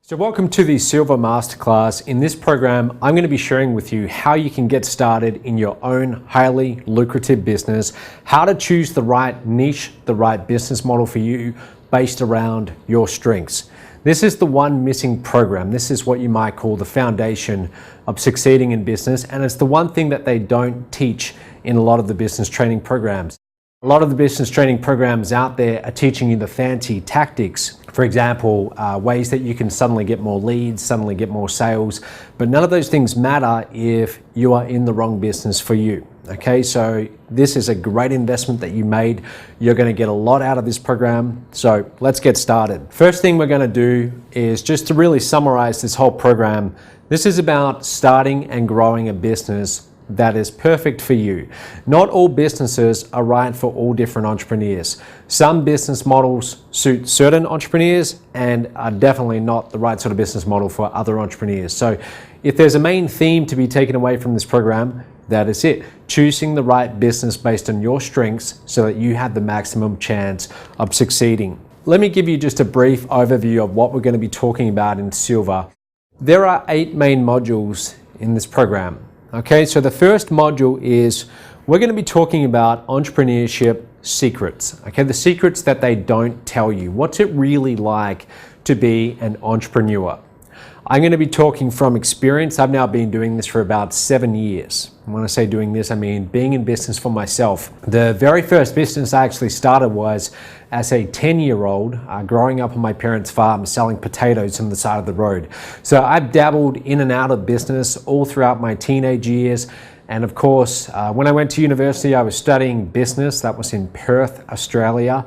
So welcome to the Silver Masterclass. In this program, I'm going to be sharing with you how you can get started in your own highly lucrative business, how to choose the right niche, the right business model for you based around your strengths. This is the one missing program. This is what you might call the foundation of succeeding in business, and it's the one thing that they don't teach in a lot of the business training programs. A lot of the business training programs out there are teaching you the fancy tactics. For example, ways that you can suddenly get more leads, suddenly get more sales, but none of those things matter if you are in the wrong business for you. Okay, so this is a great investment that you made. You're going to get a lot out of this program. So let's get started. First thing we're going to do is just to really summarize this whole program. This is about starting and growing a business that is perfect for you. Not all businesses are right for all different entrepreneurs. Some business models suit certain entrepreneurs and are definitely not the right sort of business model for other entrepreneurs. So if there's a main theme to be taken away from this program, that is it. Choosing the right business based on your strengths so that you have the maximum chance of succeeding. Let me give you just a brief overview of what we're going to be talking about in Silver. There are 8 main modules in this program. Okay, so the first module is we're going to be talking about entrepreneurship secrets. Okay, the secrets that they don't tell you. What's it really like to be an entrepreneur? I'm going to be talking from experience. I've now been doing this for about 7 years. When I say doing this, I mean being in business for myself. The very first business I actually started was as a 10-year-old, growing up on my parents' farm, selling potatoes on the side of the road. So I've dabbled in and out of business all throughout my teenage years. And of course, when I went to university, I was studying business. That was in Perth, Australia.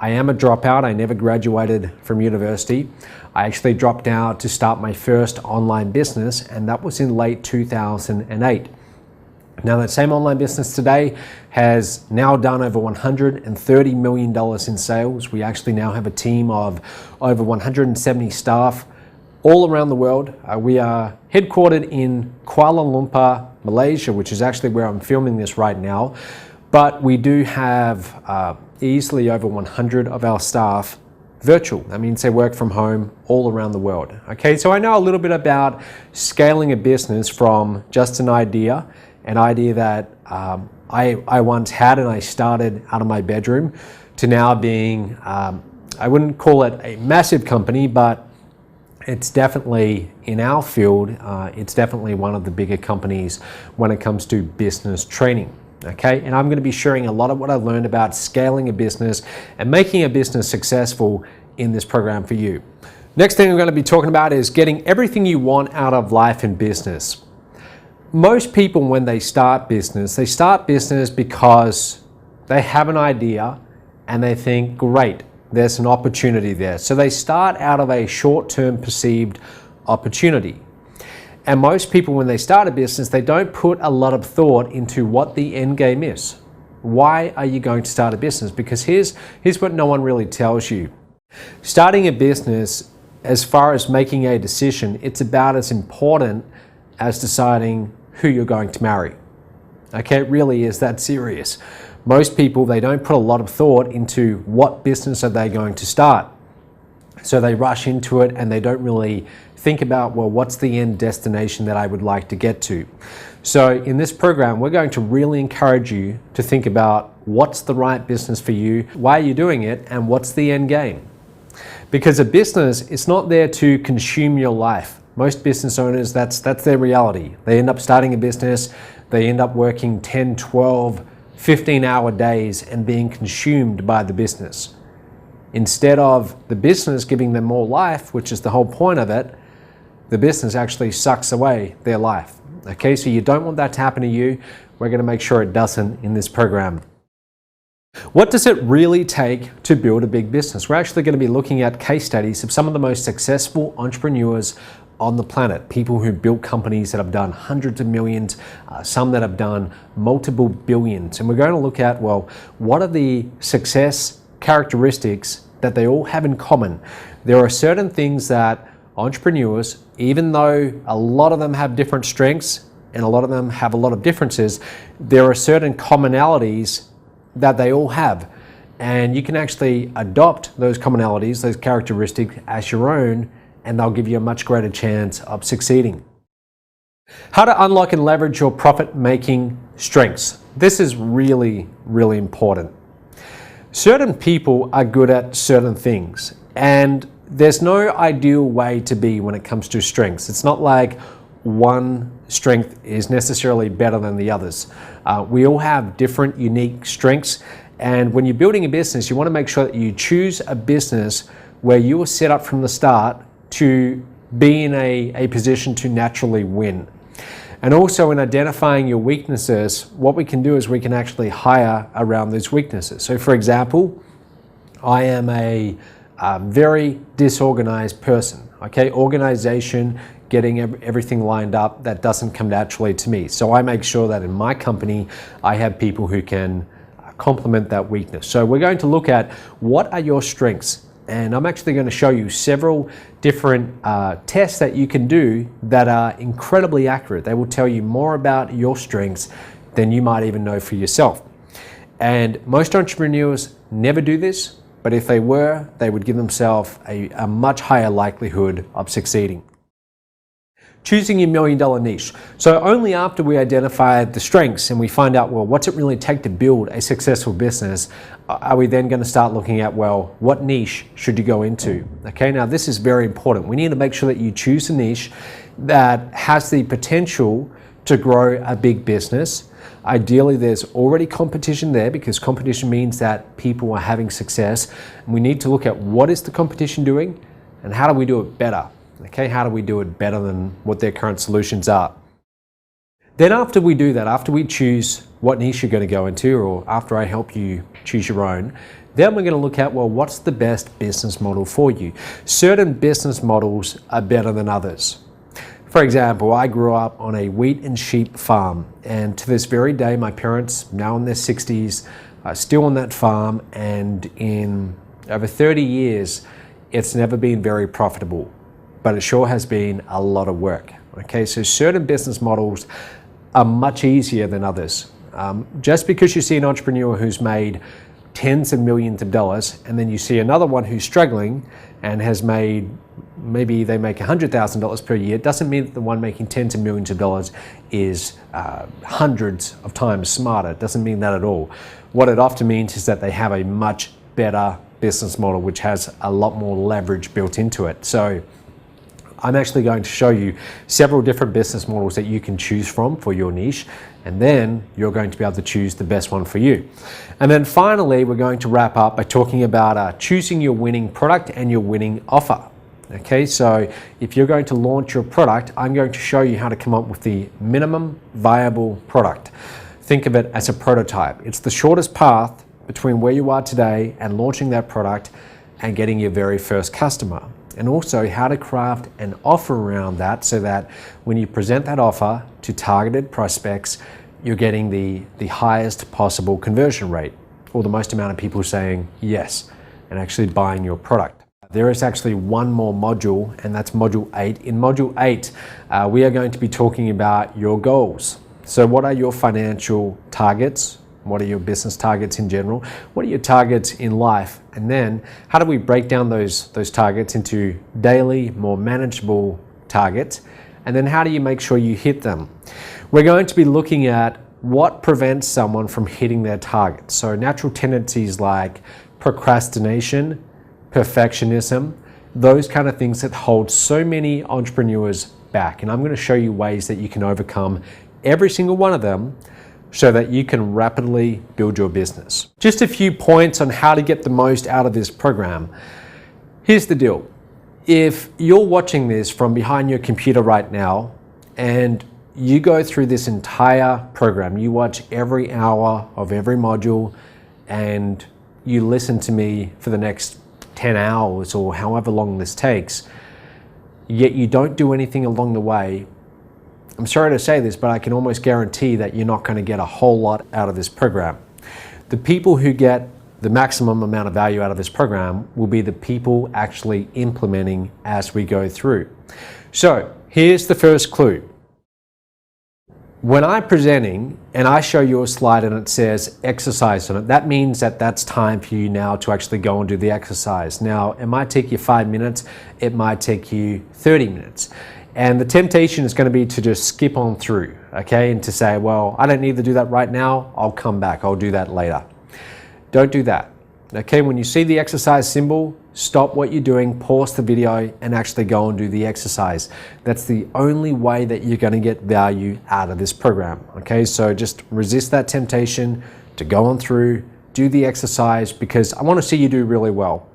I am a dropout. I never graduated from university. I actually dropped out to start my first online business, and that was in late 2008. Now, that same online business today has now done over $130 million in sales. We actually now have a team of over 170 staff all around the world. We are headquartered in Kuala Lumpur, Malaysia, which is actually where I'm filming this right now. But we do have easily over 100 of our staff virtual. That means they work from home all around the world. Okay, so I know a little bit about scaling a business from just an idea that I once had and I started out of my bedroom, to now being, I wouldn't call it a massive company, but it's definitely, in our field, it's definitely one of the bigger companies when it comes to business training. Okay, and I'm going to be sharing a lot of what I learned about scaling a business and making a business successful in this program for you. Next thing I'm going to be talking about is getting everything you want out of life and business. Most people, when they start business because they have an idea and they think, great, there's an opportunity there. So they start out of a short-term perceived opportunity. And most people, when they start a business, they don't put a lot of thought into what the end game is. Why are you going to start a business? Because here's what no one really tells you. Starting a business, as far as making a decision, it's about as important as deciding who you're going to marry. Okay, it really is that serious. Most people, they don't put a lot of thought into what business are they going to start. So they rush into it and they don't really think about, well, what's the end destination that I would like to get to? So in this program, we're going to really encourage you to think about what's the right business for you, why are you doing it, and what's the end game? Because a business is not there to consume your life. Most business owners, that's their reality. They end up starting a business, they end up working 10, 12, 15-hour days and being consumed by the business. Instead of the business giving them more life, which is the whole point of it, the business actually sucks away their life. Okay, so you don't want that to happen to you. We're going to make sure it doesn't in this program. What does it really take to build a big business? We're actually going to be looking at case studies of some of the most successful entrepreneurs on the planet. People who built companies that have done hundreds of millions, some that have done multiple billions. And we're going to look at, well, what are the success characteristics that they all have in common? There are certain things that entrepreneurs, even though a lot of them have different strengths and a lot of them have a lot of differences, there are certain commonalities that they all have. And you can actually adopt those commonalities, those characteristics as your own and they'll give you a much greater chance of succeeding. How to unlock and leverage your profit-making strengths. This is really, really important. Certain people are good at certain things, and there's no ideal way to be when it comes to strengths. It's not like one strength is necessarily better than the others. We all have different, unique strengths, and when you're building a business, you want to make sure that you choose a business where you are set up from the start to be in a position to naturally win. And also in identifying your weaknesses, what we can do is we can actually hire around those weaknesses. So for example, I am a very disorganized person, okay? Organization, getting everything lined up, that doesn't come naturally to me. So I make sure that in my company, I have people who can complement that weakness. So we're going to look at what are your strengths. And I'm actually going to show you several different tests that you can do that are incredibly accurate. They will tell you more about your strengths than you might even know for yourself. And most entrepreneurs never do this, but if they were, they would give themselves a much higher likelihood of succeeding. Choosing your $1 million niche. So only after we identify the strengths and we find out, well, what's it really take to build a successful business, are we then going to start looking at, well, what niche should you go into? Okay, now this is very important. We need to make sure that you choose a niche that has the potential to grow a big business. Ideally, there's already competition there, because competition means that people are having success. And we need to look at what is the competition doing and how do we do it better? Okay, how do we do it better than what their current solutions are? Then after we do that, after we choose what niche you're going to go into, or after I help you choose your own, then we're going to look at, well, what's the best business model for you? Certain business models are better than others. For example, I grew up on a wheat and sheep farm, and to this very day, my parents, now in their 60s, are still on that farm, and in over 30 years, it's never been very profitable. But it sure has been a lot of work. Okay, so certain business models are much easier than others. Just because you see an entrepreneur who's made tens of millions of dollars, and then you see another one who's struggling and has made, maybe they make $100,000 per year, doesn't mean that the one making tens of millions of dollars is hundreds of times smarter. It doesn't mean that at all. What it often means is that they have a much better business model, which has a lot more leverage built into it. So I'm actually going to show you several different business models that you can choose from for your niche, and then you're going to be able to choose the best one for you. And then finally, we're going to wrap up by talking about choosing your winning product and your winning offer. Okay, so if you're going to launch your product, I'm going to show you how to come up with the minimum viable product. Think of it as a prototype. It's the shortest path between where you are today and launching that product and getting your very first customer. And also how to craft an offer around that so that when you present that offer to targeted prospects, you're getting the highest possible conversion rate, or the most amount of people saying yes and actually buying your product. There is actually one more module, and that's module 8. In module 8, we are going to be talking about your goals. So what are your financial targets? What are your business targets in general? What are your targets in life? And then how do we break down those targets into daily, more manageable targets? And then how do you make sure you hit them? We're going to be looking at what prevents someone from hitting their targets. So natural tendencies like procrastination, perfectionism, those kind of things that hold so many entrepreneurs back. And I'm going to show you ways that you can overcome every single one of them so that you can rapidly build your business. Just a few points on how to get the most out of this program. Here's the deal. If you're watching this from behind your computer right now and you go through this entire program, you watch every hour of every module and you listen to me for the next 10 hours or however long this takes, yet you don't do anything along the way, I'm sorry to say this, but I can almost guarantee that you're not going to get a whole lot out of this program. The people who get the maximum amount of value out of this program will be the people actually implementing as we go through. So here's the first clue. When I'm presenting and I show you a slide and it says exercise on it, that means that that's time for you now to actually go and do the exercise. Now, it might take you 5 minutes, it might take you 30 minutes. And the temptation is going to be to just skip on through, okay? And to say, well, I don't need to do that right now, I'll come back, I'll do that later. Don't do that, okay? When you see the exercise symbol, stop what you're doing, pause the video, and actually go and do the exercise. That's the only way that you're going to get value out of this program, okay? So just resist that temptation to go on through, do the exercise, because I want to see you do really well.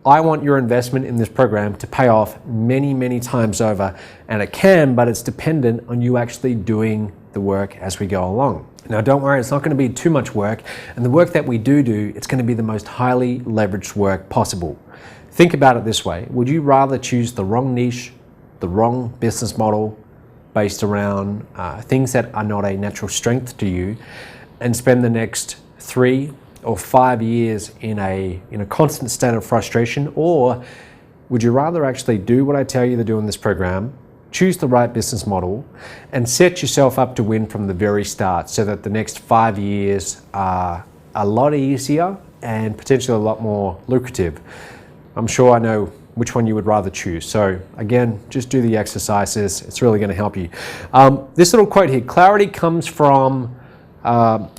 I want your investment in this program to pay off many, many times over, and it can, but it's dependent on you actually doing the work as we go along. Now, don't worry, it's not going to be too much work, and the work that we do, it's going to be the most highly leveraged work possible. Think about it this way. Would you rather choose the wrong niche, the wrong business model based around things that are not a natural strength to you, and spend the next 3 or 5 years in a constant state of frustration? Or would you rather actually do what I tell you to do in this program, choose the right business model, and set yourself up to win from the very start, so that the next 5 years are a lot easier and potentially a lot more lucrative? I'm sure I know which one you would rather choose. So again, just do the exercises. It's really going to help you. This little quote here: clarity comes from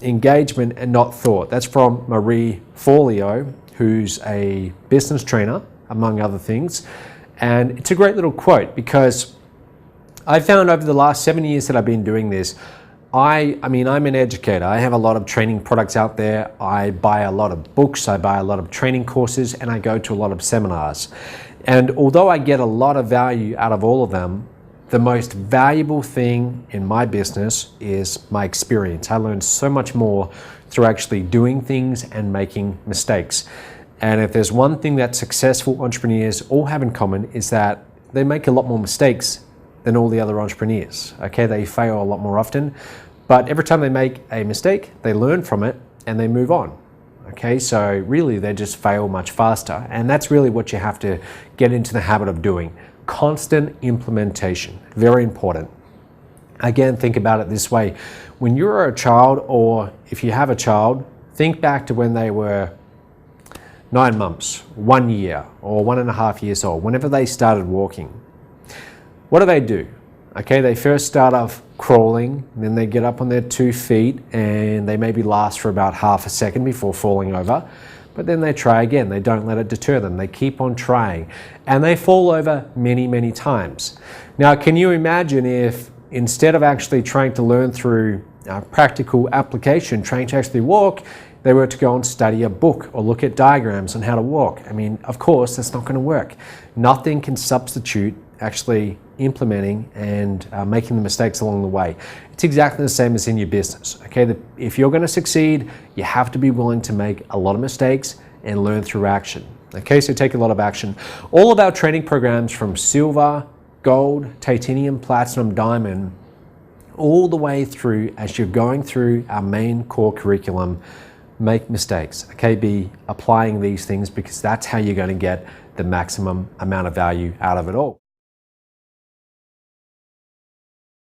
engagement and not thought. That's from Marie Forleo, who's a business trainer, among other things. And it's a great little quote, because I found over the last 7 years that I've been doing this, I mean, I'm an educator. I have a lot of training products out there. I buy a lot of books, I buy a lot of training courses, and I go to a lot of seminars. And although I get a lot of value out of all of them, the most valuable thing in my business is my experience. I learned so much more through actually doing things and making mistakes. And if there's one thing that successful entrepreneurs all have in common, is that they make a lot more mistakes than all the other entrepreneurs. Okay, they fail a lot more often, but every time they make a mistake, they learn from it and they move on. Okay, so really they just fail much faster, and that's really what you have to get into the habit of doing. Constant implementation, very important. Again, think about it this way. When you're a child, or if you have a child, think back to when they were 9 months, 1 year, or 1.5 years old, whenever they started walking. What do? Okay, they first start off crawling, then they get up on their 2 feet, and they maybe last for about half a second before falling over. But then they try again. They don't let it deter them. They keep on trying, and they fall over many, many times. Now, can you imagine if instead of actually trying to learn through practical application, trying to actually walk, they were to go and study a book or look at diagrams on how to walk? I mean, of course, that's not going to work. Nothing can substitute actually implementing and making the mistakes along the way. It's exactly the same as in your business. Okay, if you're going to succeed, you have to be willing to make a lot of mistakes and learn through action. Okay, so take a lot of action. All of our training programs, from silver, gold, titanium, platinum, diamond, all the way through, as you're going through our main core curriculum, make mistakes. Okay, be applying these things, because that's how you're going to get the maximum amount of value out of it all.